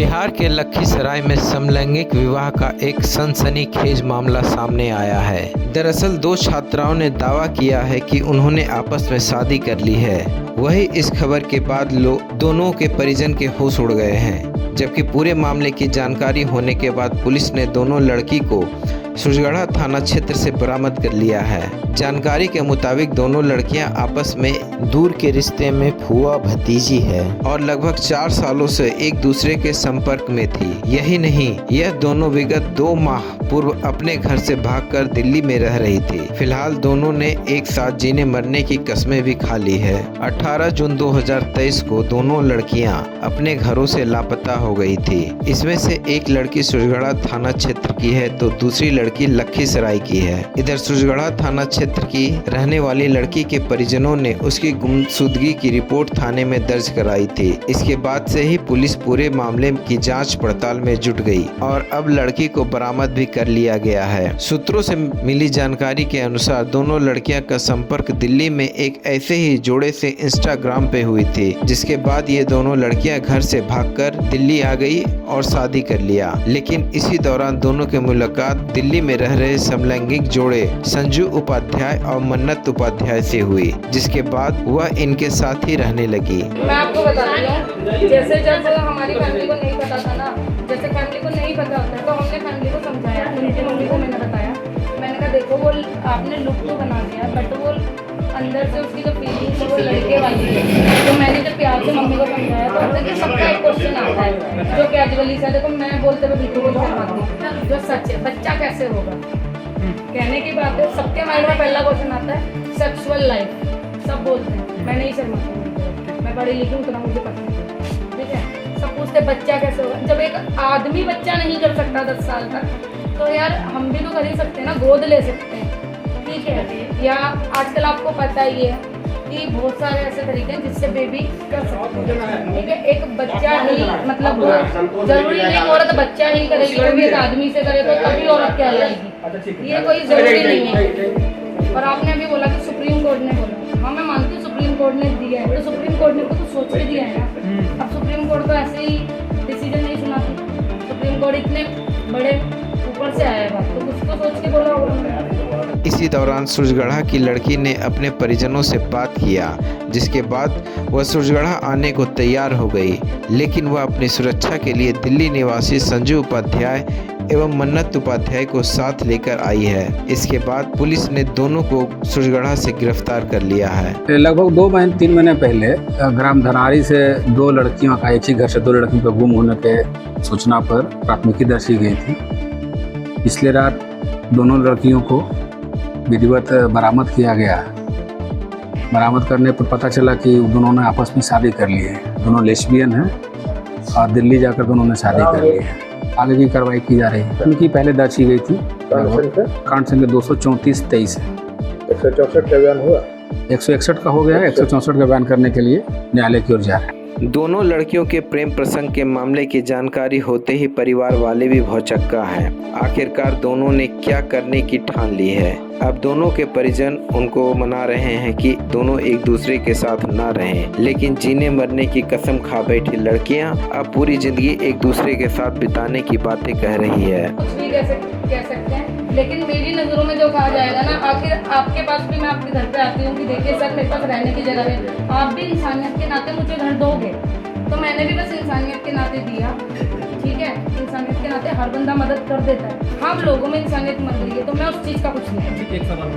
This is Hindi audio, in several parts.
बिहार के लखीसराय में समलैंगिक विवाह का एक सनसनीखेज मामला सामने आया है। दरअसल दो छात्राओं ने दावा किया है कि उन्होंने आपस में शादी कर ली है। वही इस खबर के बाद दोनों के परिजन के होश उड़ गए हैं, जबकि पूरे मामले की जानकारी होने के बाद पुलिस ने दोनों लड़की को सूरजगढ़ा थाना क्षेत्र से बरामद कर लिया है। जानकारी के मुताबिक दोनों लड़कियां आपस में दूर के रिश्ते में फूआ भतीजी है और लगभग 4 सालों से एक दूसरे के संपर्क में थी। यही नहीं, यह दोनों विगत 2 माह पूर्व अपने घर से भागकर दिल्ली में रह रही थी। फिलहाल दोनों ने एक साथ जीने मरने की कस्में भी खा ली है। 18 जून 2023 को दोनों लड़कियां अपने घरों से लापता हो गई थी। इसमें से एक लड़की सूरजगढ़ा थाना क्षेत्र की है तो दूसरी लड़की लखीसराय की है। इधर सूरजगढ़ा थाना क्षेत्र की रहने वाली लड़की के परिजनों ने उसकी गुमशुदगी की रिपोर्ट थाने में दर्ज कराई थी। इसके बाद से ही पुलिस पूरे मामले की जांच पड़ताल में जुट गई और अब लड़की को बरामद भी कर लिया गया है। सूत्रों से मिली जानकारी के अनुसार दोनों लड़कियां का संपर्क दिल्ली में एक ऐसे ही जोड़े से इंस्टाग्राम पे हुई थी, जिसके बाद ये दोनों लड़कियां घर से भागकर दिल्ली आ गई और शादी कर लिया। लेकिन इसी दौरान दोनों की मुलाकात दिल्ली में रह रहे समलैंगिक जोड़े संजू उपाध्याय और मन्नत उपाध्याय से हुई, जिसके बाद वह इनके साथ ही रहने लगी। मैं आपको बताती हूँ, जैसे जब हमारी फैमिली को नहीं पता था ना, जैसे फैमिली को नहीं पता होता है तो हमने फैमिली को समझाया। उनकी मम्मी को मैंने बताया, मैंने कहा देखो वो आपने लुक तो बना दिया बट वो अंदर से उसकी जो फीलिंग है वो लड़के वाली है। तो मैंने जब प्यार से मम्मी को समझाया तो देखिए सबका एक क्वेश्चन आता है जो कैजुअली से, देखो मैं बोलते हुए बिल्कुल नहीं शर्माती हूँ, जो सच है बच्चा कैसे होगा कहने की बात है। सबके माइंड में पहला क्वेश्चन आता है सेक्सुअल लाइफ, सब बोलते हैं, मैं नहीं शर्माती हूँ, मैं पढ़ी लिखी हूँ उतना मुझे पता है, ठीक है। सब पूछते बच्चा कैसे होगा। जब एक आदमी बच्चा नहीं कर सकता 10 साल तक तो यार हम भी तो कर ही सकते हैं ना, गोद ले सकते हैं, ठीक है। या आजकल आपको पता ही है कि बहुत सारे ऐसे तरीके हैं जिससे बेबी कर सकते हैं, ठीक है। एक बच्चा ही मतलब जरूरी नहीं औरत बच्चा ही करेगी, कभी एक आदमी से करे तो तभी औरत कहलाएगी, ये कोई जरूरी नहीं है। और आपने अभी बोला कि सुप्रीम कोर्ट ने बोला, हाँ मैं मानती हूँ सुप्रीम कोर्ट ने दिया है, तो सुप्रीम कोर्ट ने तो सोच के दिया है ना। अब सुप्रीम कोर्ट तो ऐसे ही डिसीजन नहीं सुनाती, सुप्रीम कोर्ट इतने बड़े ऊपर से आएगा तो कुछ तो सोच के बोला होगा। इसी दौरान सूरजगढ़ा की लड़की ने अपने परिजनों से बात किया, जिसके बाद वह सूरजगढ़ा आने को तैयार हो गई, लेकिन वह अपनी सुरक्षा के लिए दिल्ली निवासी संजू उपाध्याय एवं मन्नत उपाध्याय को साथ लेकर आई है। इसके बाद पुलिस ने दोनों को सूरजगढ़ा से गिरफ्तार कर लिया है। लगभग 2-3 महीने पहले ग्राम धनारी से 2 लड़कियों का एक ही घर से 2 लड़कियों का गुम होने के सूचना पर प्राथमिकी दर्ज की गई थी। पिछले रात दोनों लड़कियों को विधिवत बरामद किया गया। बरामद करने पर पता चला कि दोनों ने आपस में शादी कर ली है, दोनों लेस्बियन हैं और दिल्ली जाकर दोनों ने शादी कर ली है। आगे की कार्रवाई की जा रही है। उनकी पहले दर्ज की गई थी कांड संख्या 234/23 है। 164 का बयान हुआ, 161 का हो गया है, 164 का बयान करने के लिए न्यायालय की ओर जा रहे हैं। दोनों लड़कियों के प्रेम प्रसंग के मामले की जानकारी होते ही परिवार वाले भी भौचक्का हैं। आखिरकार दोनों ने क्या करने की ठान ली है। अब दोनों के परिजन उनको मना रहे हैं कि दोनों एक दूसरे के साथ ना रहें, लेकिन जीने मरने की कसम खा बैठी लड़कियां अब पूरी जिंदगी एक दूसरे के साथ बिताने की बातें कह रही है। कुछ भी कह सकते हैं, लेकिन मेरी नज़रों में जो कहा जाएगा ना, आखिर आपके पास भी मैं आपके घर पे आती हूँ कि देखिए सर मेरे पास रहने की जगह है, आप भी इंसानियत के नाते मुझे घर दोगे, तो मैंने भी बस इंसानियत के नाते दिया, ठीक है। इंसानियत के नाते हर बंदा मदद कर देता है, हम लोगों में इंसानियत मर गई है तो मैं उस चीज़ का कुछ नहीं। एक सवाल,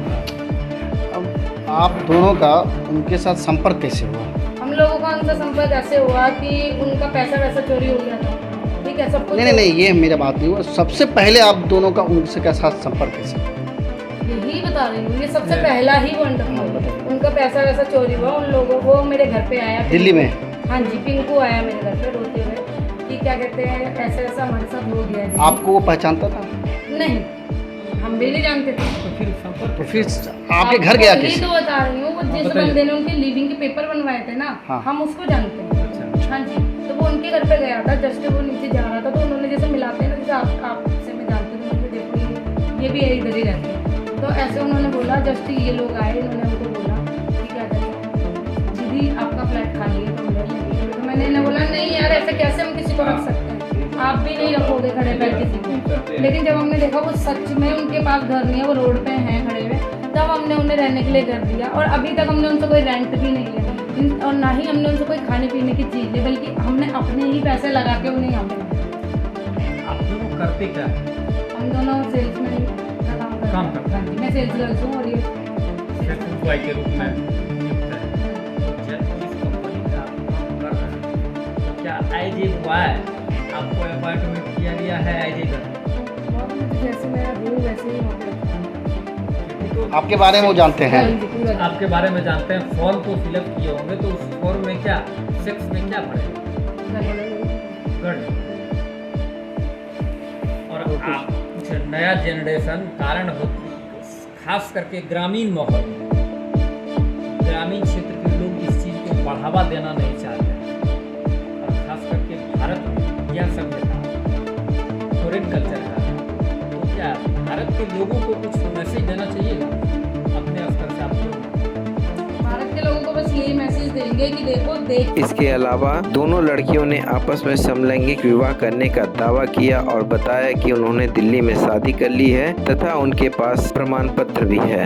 अब आप दोनों का उनके साथ संपर्क कैसे हुआ? हम लोगों का उनसे संपर्क ऐसे हुआ कि उनका पैसा वैसा चोरी हो गया था, ठीक है, सब कुछ। नहीं, ये मेरा बात नहीं हुआ। सबसे पहले आप दोनों का उनके साथ संपर्क कैसे? यही बता रही हूँ, ये सबसे पहला ही पॉइंट था। उनका पैसा वैसा चोरी हुआ, उन लोगों को मेरे घर पे आया दिल्ली में। हाँ जी, पिंकू आया मेरे घर पे रोते हुए कि क्या कहते हैं ऐसा ऐसा हमारे साथ हो गया है। आपको वो पहचानता था? नहीं, हम भी नहीं जानते थे। तो फिर आपके घर गया कैसे? तो बता रही हूँ, वो जिस बंदे ने उनके लिविंग के पेपर बनवाए थे ना, हाँ। हम उसको जानते हैं। हाँ जी, तो वो उनके घर पे गया था, जस्ट वो नीचे जा रहा था तो उन्होंने जैसे मिलाते हैं ना, जैसे आपसे मैं जानती हूँ, मुझे देखो ये भी इधर ही रहते हैं, तो ऐसे उन्होंने बोला जस्ट ये लोग आए, उन्होंने उनको बोला कि क्या कहते हैं दीदी आपका फ्लैट खाली है तो मैंने इन्हें बोला नहीं यार ऐसे कैसे हम किसी को रख सकते हैं, आप भी नहीं रखोगे खड़े पैर किसी को। लेकिन जब हमने देखा वो सच में उनके पास घर नहीं है, वो रोड पे हैं खड़े हुए, तब हमने उन्हें रहने के लिए घर दिया। और अभी तक हमने उनसे कोई रेंट भी नहीं लिया और ना ही हमने उनसे कोई खाने पीने की चीज़ ली, बल्कि हमने अपने ही पैसे लगा के उन्हें यहाँ पे रखा। आप दोनों करते क्या हैं? हम दोनों सेल्स में का काम करते हैं। हाँ जी, मैं सेल्स गर्ल्स हूँ और ये सेल्स एम्प्लॉय के रूप में नियुक्त है। जिस कंपनी में आप काम कर रहे हैं, क्या आईजे हुआ है? आपको अपॉइंटमेंट किया गया है आईजे का? जैसे मेरा रूल वैसे ही वहाँ पे तो आपके बारे में वो जानते हैं। आपके बारे में जानते हैं, फॉर्म तो फिलअप किए होंगे, तो उस फॉर्म में क्या सेक्स में क्या पड़ेगा? गर्ल। और आप कुछ नया जनरेशन कारण हो, खास करके ग्रामीण माहौल में, ग्रामीण क्षेत्र के लोग इस चीज़ को बढ़ावा देना नहीं चाहते, और खास करके भारत में यह सभ्यता फॉरेन कल्चर का है। तो क्या भारत के लोगों को कुछ मैसेज देना चाहिएगा अपने स्तर से? आप लोग भारत के लोगों को बस यही मैसेज देंगे कि देखो देख। इसके अलावा दोनों लड़कियों ने आपस में समलैंगिक विवाह करने का दावा किया और बताया कि उन्होंने दिल्ली में शादी कर ली है तथा उनके पास प्रमाण पत्र भी है।